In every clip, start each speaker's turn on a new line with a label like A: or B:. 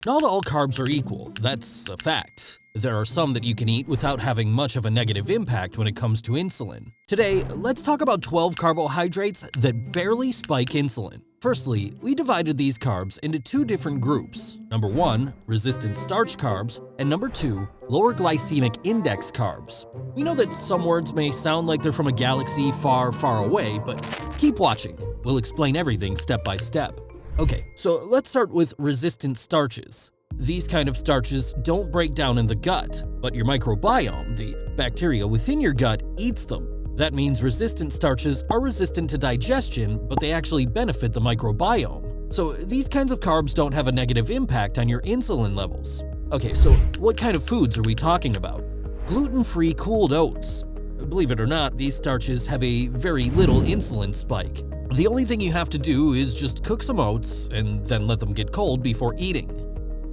A: Not all carbs are equal, that's a fact. There are some that you can eat without having much of a negative impact when it comes to insulin. Today, let's talk about 12 carbohydrates that barely spike insulin. Firstly, we divided these carbs into two different groups. Number 1, resistant starch carbs, and number 2, lower glycemic index carbs. We know that some words may sound like they're from a galaxy far, far away, but keep watching. We'll explain everything step by step. Okay, so let's start with resistant starches. These kind of starches don't break down in the gut, but your microbiome, the bacteria within your gut, eats them. That means resistant starches are resistant to digestion, but they actually benefit the microbiome. So these kinds of carbs don't have a negative impact on your insulin levels. Okay, so what kind of foods are we talking about? Gluten-free cooled oats. Believe it or not, these starches have a very little insulin spike. The only thing you have to do is just cook some oats and then let them get cold before eating.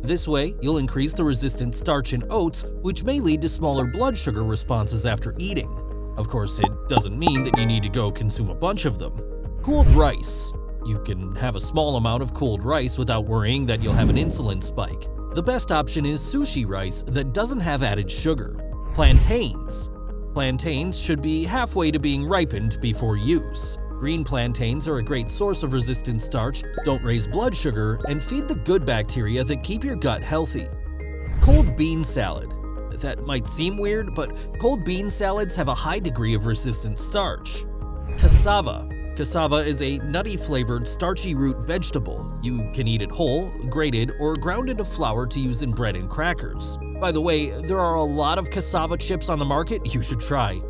A: This way, you'll increase the resistant starch in oats, which may lead to smaller blood sugar responses after eating. Of course, it doesn't mean that you need to go consume a bunch of them. Cooled rice. You can have a small amount of cooled rice without worrying that you'll have an insulin spike. The best option is sushi rice that doesn't have added sugar. Plantains. Plantains should be halfway to being ripened before use. Green plantains are a great source of resistant starch, don't raise blood sugar, and feed the good bacteria that keep your gut healthy. Cold bean salad. That might seem weird, but cold bean salads have a high degree of resistant starch. Cassava. Cassava is a nutty-flavored, starchy root vegetable. You can eat it whole, grated, or ground into flour to use in bread and crackers. By the way, there are a lot of cassava chips on the market you should try.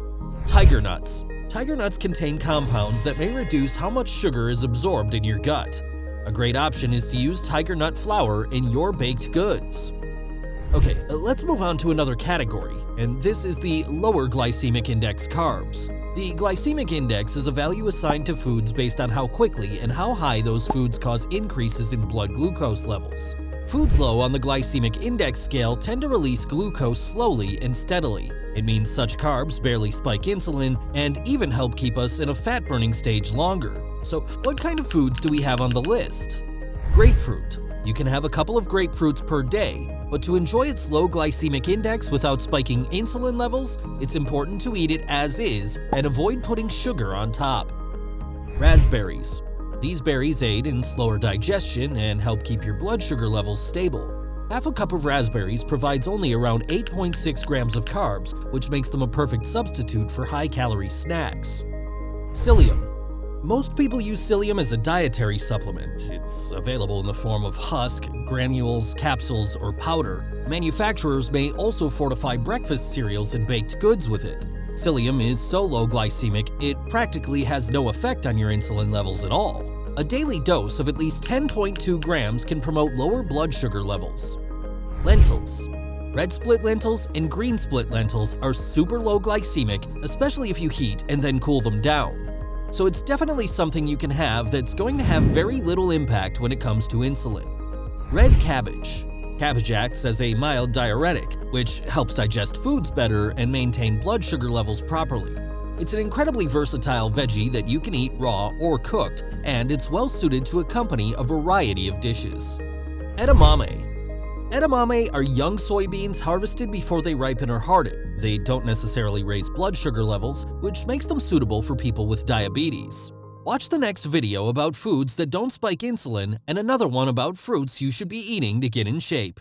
A: Tiger nuts. Tiger nuts contain compounds that may reduce how much sugar is absorbed in your gut. A great option is to use tiger nut flour in your baked goods. Okay, let's move on to another category, and this is the lower glycemic index carbs. The glycemic index is a value assigned to foods based on how quickly and how high those foods cause increases in blood glucose levels. Foods low on the glycemic index scale tend to release glucose slowly and steadily. It means such carbs barely spike insulin and even help keep us in a fat-burning stage longer. So what kind of foods do we have on the list? Grapefruit. You can have a couple of grapefruits per day, but to enjoy its low glycemic index without spiking insulin levels, it's important to eat it as is and avoid putting sugar on top. Raspberries. These berries aid in slower digestion and help keep your blood sugar levels stable. Half a cup of raspberries provides only around 8.6 grams of carbs, which makes them a perfect substitute for high-calorie snacks. Psyllium. Most people use psyllium as a dietary supplement. It's available in the form of husk, granules, capsules, or powder. Manufacturers may also fortify breakfast cereals and baked goods with it. Psyllium is so low glycemic, it practically has no effect on your insulin levels at all. A daily dose of at least 10.2 grams can promote lower blood sugar levels. Lentils. Red split lentils and green split lentils are super low glycemic, especially if you heat and then cool them down. So it's definitely something you can have that's going to have very little impact when it comes to insulin. Red cabbage. Cabbage acts as a mild diuretic, which helps digest foods better and maintain blood sugar levels properly. It's an incredibly versatile veggie that you can eat raw or cooked, and it's well suited to accompany a variety of dishes. Edamame. Edamame are young soybeans harvested before they ripen or harden. They don't necessarily raise blood sugar levels, which makes them suitable for people with diabetes. Watch the next video about foods that don't spike insulin and another one about fruits you should be eating to get in shape.